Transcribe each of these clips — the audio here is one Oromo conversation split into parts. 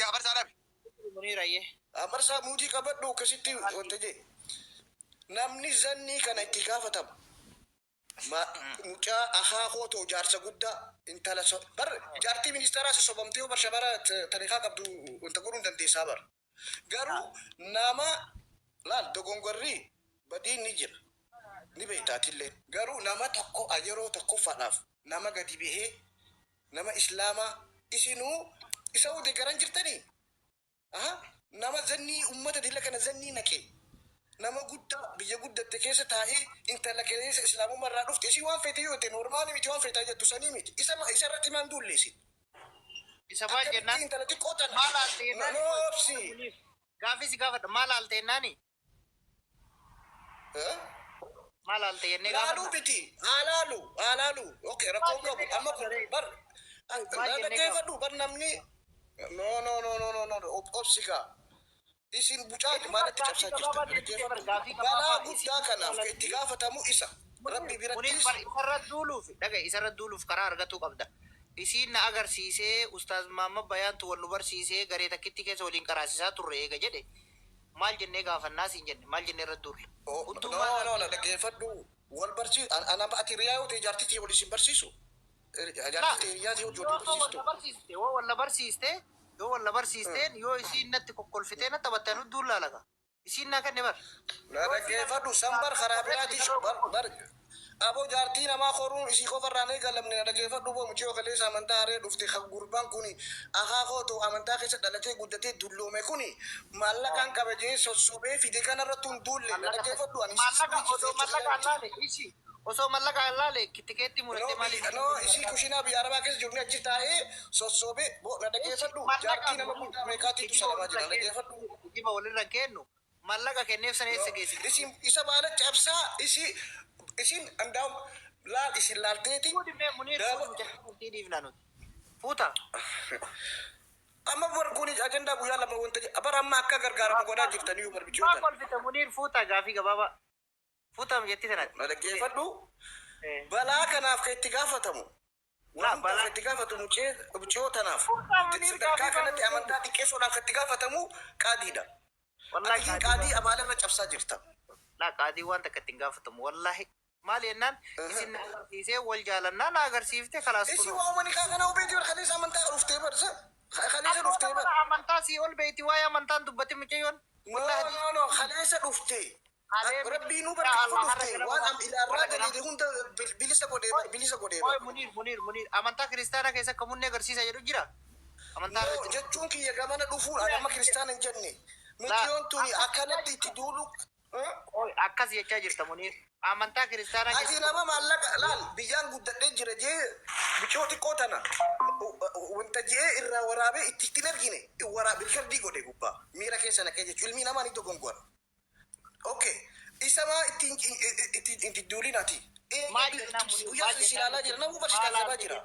Ati abarsaa dhabe. Muniirayyee. Abarsaa muutii qabadhu akkasitti wanta jee. Namni zannii kana itti gaafatamu. Mucaa akaakoo ta'u jaarsa guddaa intala bar jaartii ministeeraa sobamtee bar shabara tariikaa qabdu wanta godhuun dandeessaa bar. Garuu nama laal dogongorrii badiin ni jira. Ni beektaatillee. Garuu nama tokko yeroo tokko fadhaaf nama gadi bahee nama islaamaa isinuu isa ude garan jirtanii. Nama zannii ummata dila kana zannii naqee. Nama guddaa biyya guddatte keessa taa'ee intala keessa islaamummaa irraa dhufte isii waan feete yoo ta'e normaali miti waan feetaa jettu sanii miti isa irratti maan duulleessi. Isa maal jennaan? Intala xiqqoo tana. Maal haalte jennaan? Noobsi. Gaafis gaafadha maal haalte jennaani? Maal haalte jennee gaafadha? Laaluu miti. Haalaalu. Okey rakkoon qabu amma kun bar. Dhaggeeffadhu bar namni. No. Obsigaa. Isin bucaati maalatti cabsaa jirtan? Balaa guddaa kanaaf itti gaafatamu isa. Rabbi birattis. Isarra duuluuf karaa argatuu qabda. Isiin na agarsiisee Ustaaz Maamma Bayaantu wal nu barsiisee garee takkitti keessa waliin qaraasisaa turre eega jedhe. Maal jennee gaafannaa siin jenne maal jennee irra duulle. No, dhaggeeffadhu. Wal barsiisu. Anama ati riyaa yoo ta'e jaartitii wal isin barsiisu. Jaartitii riyaa ta'e ijoollee barsiistu. Yoo walla barsiisteen yoo isiin natti kokkolfitee natti taphattanuu duullaa laga. Isiin naa kanne bar. Dhaggeeffadhu sambar karaa biraatiis bar. Aboo jaartii namaa koruun isii qofarraan eegalamne dhaggeeffadhu boo mucii okaleessa amantaa haree dhufte gurbaan kuni akaakoo ta'u amantaa keessa dhalatee guddatee dulloome kuni maallaqaan kabajee sossobee fide kanarratti hin duulle dhaggeeffadhu ani. Osoo mallaqa allaale tikeetti murattee maaliif? No, isii kushinaa biyya arabaa keessa jirni achi taa'ee sossobee dhaggeeffadhu jaartii nama guddaa meeqaatiitu salamaa jira dhaggeeffadhu. Jiba walirra kennu mallaqa kenneef sana eessa geessi? Isa baala cabsaa isin andaam laal isin laalteeti. Fuuta. Amma barkuuni ajandaa guyyaa lama wanta bara amma akka gargaaramu godhaa jirtanii barbichoota. Maal kolfita Muniir fuuta gaafii gabaabaa. Fuuta jetti sanatti. Dhaggeeffadhu balaa kanaaf kan itti gaafatamu. Waan balaa itti gaafatamu mucootanaaf. Sadarkaa kanatti amantaa xiqqeessuudhaaf itti gaafatamu qaadiidha. Ati qaadii abaalarra cabsaa jirta. Laa qaadii waan takka ittiin gaafatamu wallaahi. Maal jennaan isin agarsiisee wal jaalannaa na agarsiifte kalaas kun. Isin waamani kana obeeti bar kaleessa amantaa dhuftee barsa. Kaleessa dhuftee bar. Amantaa si ol beeti waa'ee amantaan dubbatti mucayyoon. No, kaleessa dhuftee. Rabbii nu barbaadu dhuftee waan am ilaarraa gadi hunda bilisa godhee. Muniir amantaa kiristaanaa keessa kamunni agarsiisa jedhu jira. Amantaa jechuun kiyya gamana dhufuun amma kiristaana hin jenne. Mucayyoon tuni akkanatti itti duulu. Akkas jechaa jirta Muniir. Amantaa kiristaanaa keessa. Ati nama maallaqa laal biyyaan guddadhee jira jee bichoo xiqqoo tana wanta jee irraa waraabee itti argine waraabee riikardii godhe gubbaa miira keessa naqee jechuun ilmi namaa ni dogongora. Okay, isa maa itti duulinaati. Guyyaa silaalaa jira nama barsiisaa qabaa jira.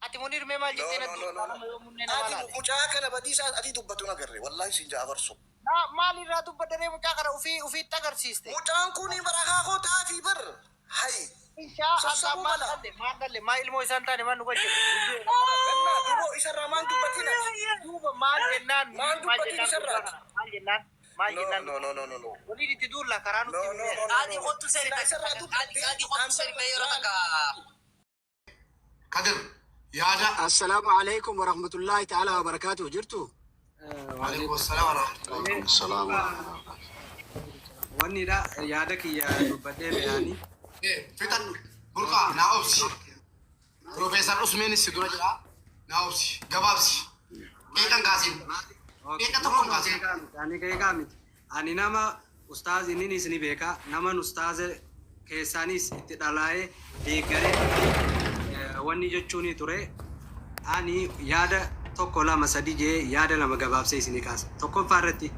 Ati Muniir mee maal jettee ati mucaa kana badiisaa ati dubbatu nagarre wallaahi siin jaa abarsu. Maalirraa dubbadaree mucaa kana ufiitti agarsiiste? Mucaan kuni baraakaakoo ta'aafi bar. Hayi. Maa ilmoo isaan taane maan dhugaa jiru? Duuboo isarraa maan dubbatina? Duuba maal jennaan? Maan dubbatin isarraati? Maal jennaan? Maal jennaan? No. Waliin itti duulla karaa nuti. Adi kottu seri yeroo takka. Kadir yaada. Assalaamu alaikum wa rahmatullahi ta'ala wa barakatuh jirtu. Waalaikum assalaam wa rahmatullahi. Wanni da yaada kiyya dubbadhee beeyanii. Fitan burqaa naa obsi. Profeesar Usmeen si dura jira. Naa obsi gabaabsi. Eegan kaasin. Eegan tokko kaasin. Ani keekaa miti. Ani nama ustaaz inni isni beeka nama ustaaz keessaanis itti dhalaa'ee deeggaree wanni jechuun ture. Ani yaada tokko lama sadi jee yaada lama gabaabsee isni kaasa. Tokkoffaa irratti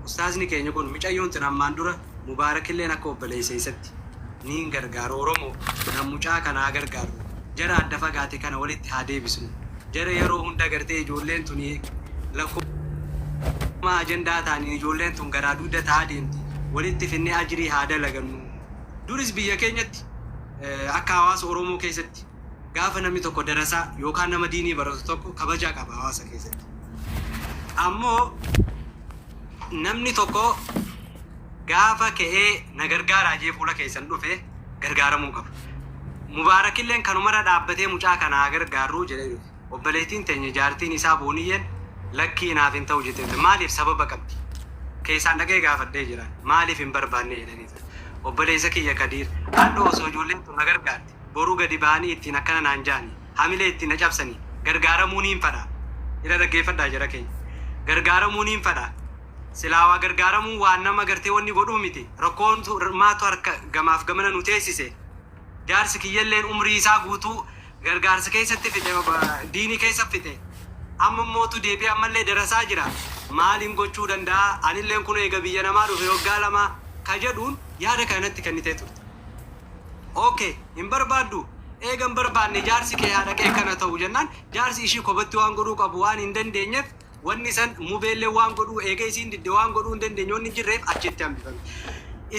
ustaazni keenya kun mucayyoon tun ammaan dura mubaarakilleen akka obboleessa isatti niin gargaaru Oromoo nam mucaa kanaa gargaaru jara adda fagaate kana walitti haa deebisnu jara yeroo hunda gartee ijoolleen tun lakkuma ajandaa ta'anii ijoolleen tun garaa dugda ta'aa deemti walitti finnee ajirii haa dalagannu duris biyya keenyatti akka hawaasa Oromoo keessatti gaafa namni tokko darasaa yookaan nama diinii baratu tokko kabajaa qaba hawaasa keessatti ammoo namni tokko gaafa ka'ee na gargaaraa jee fuula keessan dhufe gargaaramuu qaba. Mubaarakilleen kanumarra dhaabbatee mucaa kanaa gargaaruu jedhee dhufe. Obboleettiin teenya jaartiin isaa booniyyeen lakkii naaf hin ta'u jettee maaliif sababa qabdi? Keessaan dhaqee gaafadhee jira. Maaliif hin barbaanne jedhanii. Obboleessa kiyya Kadiir haadha osoo ijoolleen tun na gargaarti. Boruu gadi ba'anii ittiin akkana naan jaani. Hamilee ittiin na cabsanii. Gargaaramuun hin fadha. Ira dhaggeeffadhaa jira keenya. Gargaaramuun hin fadha. Silaawaa gargaaramuun waan nama gartee wanni godhuu miti. Rakkoon maatu harka gamaaf gamana nu teessise. Jaarsi kiyyalleen umrii isaa guutuu gargaarsa keessatti fixe diinii keessa fixe. Amma mootu deebi'ee ammallee darasaa jira. Maaliin gochuu danda'a? Anilleen kun eega biyya namaa dhufe waggaa lama ka jedhuun yaada kanatti kennitee turte. Okay, hin barbaaddu. Eega hin barbaanne jaarsi kee haadha kee kana ta'u jennaan jaarsi ishii kophatti waan godhuu qabu waan hin dandeenyeef wanni san mubeellee waan godhuu eega isiin didde waan godhuu hin dandeenye wanni jirreef achitti hambifame.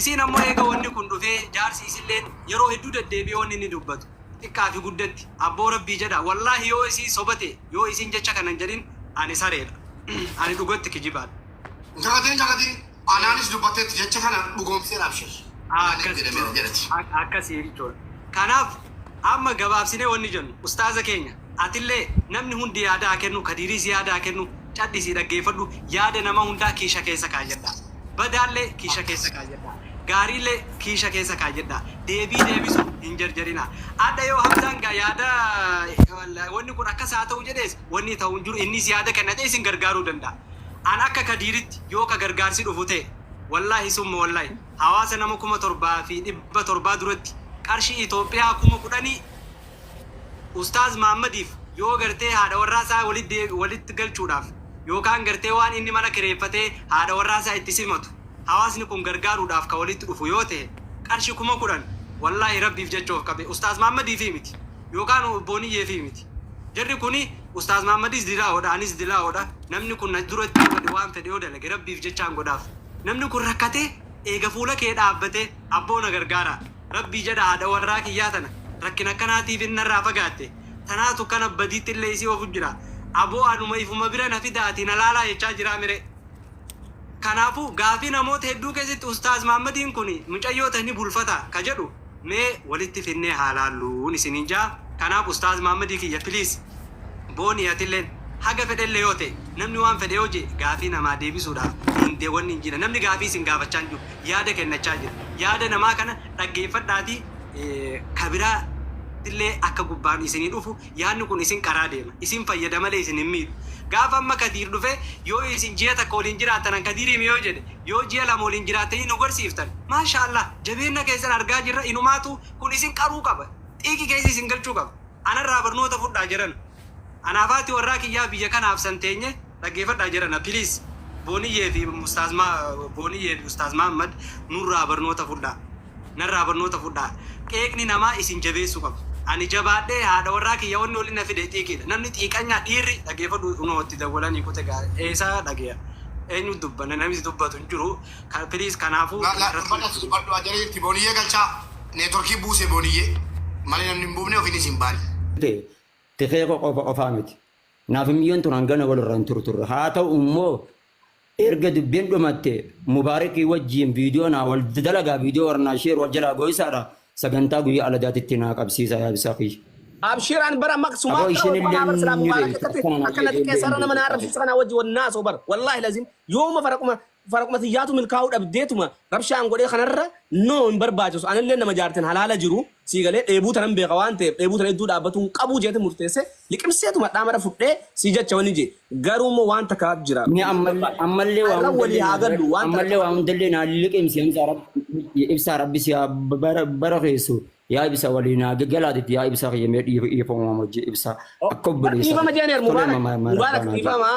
Isiin ammoo eega wanni kun dhufee jaarsi isilleen yeroo hedduu deddeebi'ee wanni inni dubbatu. Xiqqaa fi guddatti abboo rabbii jedha. Wallaahi yoo isii sobate yoo isiin jecha kanan jedhin ani sareedha. Ani dhugatti kijibaadha. Jagatiin anaanis dubbatteetti jecha kana dhugoomsee dhaabshees. Akkasii jechuudha. Kanaaf amma gabaabsinee wanni jennu ustaaza keenya atillee namni hundi yaada haa kennu Kadiiriis yaada haa kennu cadhisii dhaggeeffadhu yaada nama hundaa kiisha keessa kaayadha. Badaallee kiisha keessa kaayadha. Gaariillee kiisha keessa kaayadha. Deebisu hin jarjarina. Adda yoo Hamzaan gaa yaada wanni kun akkas haa ta'u jedhees wanni ta'u hin jiru innis yaada kennatee isin gargaaruu danda'a. An akka Kadiiritti yoo ka gargaarsi dhufu ta'e wallaahi summa wallaahi hawaasa nama 7,700 duratti qarshii Itoophiyaa 10,000 Ustaaz Mahammadiif yoo gartee haadha warraasaa walitti galchuudhaaf yookaan gartee waan inni mana kireeffatee haadha warraasaa itti simatu hawaasni kun gargaaruudhaaf ka walitti dhufu yoo ta'e qarshii 10,000 wallaahi rabbiif jechuuf qabe Ustaaz Mahammadiif miti yookaan booniyyee fi miti. Jarri kuni Ustaaz Mahammadis dilaa'oodha anis dilaa'oodha namni kun duratti waan fedhe yoo dalage rabbiif jechaan godhaaf. Namni kun rakkatee eega fuula kee dhaabbatee abboona gargaara. Rabbii jedha haadha warraa kiyyaa tana rakkina akkanaatiif innarraa fagaatte tanaatu kana badiitti illee isii ofu jira aboo anuma ifuma bira na fidaatiin alaalaa jechaa jira mire. Kanaafuu gaafii namoota hedduu keessatti Ustaaz Mahammadiin kun mucayyoota ni bulfata ka jedhu mee walitti finnee haalaalluun isiniin jaa. Kanaaf Ustaaz Mahammadii kiyya piliis boonii atilleen haga fedhellee yoo ta'e namni waan fedhe yoo jee gaafii namaa deebisuudhaaf hindee wanni hin jira namni gaafii isin gaafachaa jiru yaada kennachaa jira yaada namaa kana dhaggeeffadhaatii kabiraa illee akka gubbaan isinii dhufu yaadni kun isin karaa deema isin fayyada malee isin hin miidhu. Gaafa amma Kadiir dhufe yoo isin ji'a takka waliin jiraatan Kadiiriim yoo jedhe yoo ji'a lama waliin jiraatanii nu garsiiftan maashaallah jabeenya keessan argaa jirra inumaatu kun isin qaruu qaba. Xiiqii keessa isin galchuu qaba. Anarraa barnoota fudhaa jiran. Anaafaati warraa kiyyaa biyya kanaaf santeenye dhaggeeffadhaa jiran. Piliis booniyyee fi Ustaaz Mahammad nurraa barnoota fudhaa. Narraa barnoota fudhaa. Qeeqni namaa isin jabeessuu qaba. Ani jabaadhee haadha warraa kiyya wanni waliin na fide xiiqiidha. Namni xiiqanyaa dhiirri dhaggeeffadhu unootti dawwalanii kute eessaa dhageera. Eenyu dubbanna namni dubbatu hin jiru. Piliis kanaafuu. Dubbadhu ajariitti booniyyee galchaa neetworkii buuse booniyyee. Malee namni hin buufne ofiin isin baali. Tikee qofaa miti. Naaf miyyoon tun hangana walirraan turre. Haa ta'u immoo erga dubbiin dhumatte Mubaarakii wajjiin viidiyoo naa wal dalagaa viidiyoo warnaa sheer wal jalaa gooyisaadha. Sagantaa guyyaa aladaatitti naa qabsiisa yaabisa fi. Abshiraan bara maqsumaa ta'uu akkana xiqqee sarara nama naa arrabsiisa kanaa wajji wannaa sobar wallaahi lazim yooma faraquma xiyyaatu milkaa'uu dhabdeetuma rabshaan godhee kanarra noo hin barbaachisu anillee nama jaartin halaala jiru siigalee dheebuu tanan beeka waan ta'eef dheebuu tana hedduu dhaabbatuun qabuu jeete murteesse liqimseetuma dhaamara fudhee si jecha wani jee garuummoo waan takkaatu jira. Ammallee waan hundallee naa liqimsi ibsaa rabbi si bara keessu yaa ibsa waliinaa gaggalaatitti yaa ibsa qayyamee dhiifama wajji ibsa akka obboleessa. Dhiifama jeeneer Mubaarak dhiifama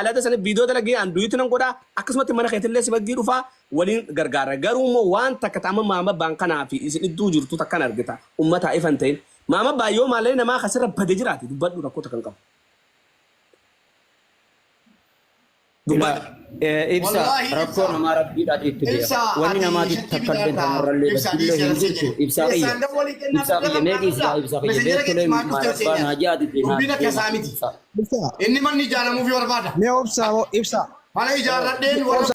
alata sana viidiyoo dalagee anduuyitti nan godhaa akkasumatti mana keetillee si baggii dhufaa waliin gargaara garuummoo waan takka ta'ama maama baan kanaa fi isin idduu jirtu takkan argita ummataa ifan ta'in maama baayyoo maallee namaa kasirra badee jiraati dubbadhu rakkoo takkan qabu. ibsa rakkoon namaa rabbiidhaati itti beeka wanni namaatti takkallee tamarrallee badillee hin jirtu ibsa qiyya meeqisaa ibsa qiyya beektolee maarabbaa naajaati inni manni ijaaramuuf barbaada. Mee obsa Mana ijaarradheen warra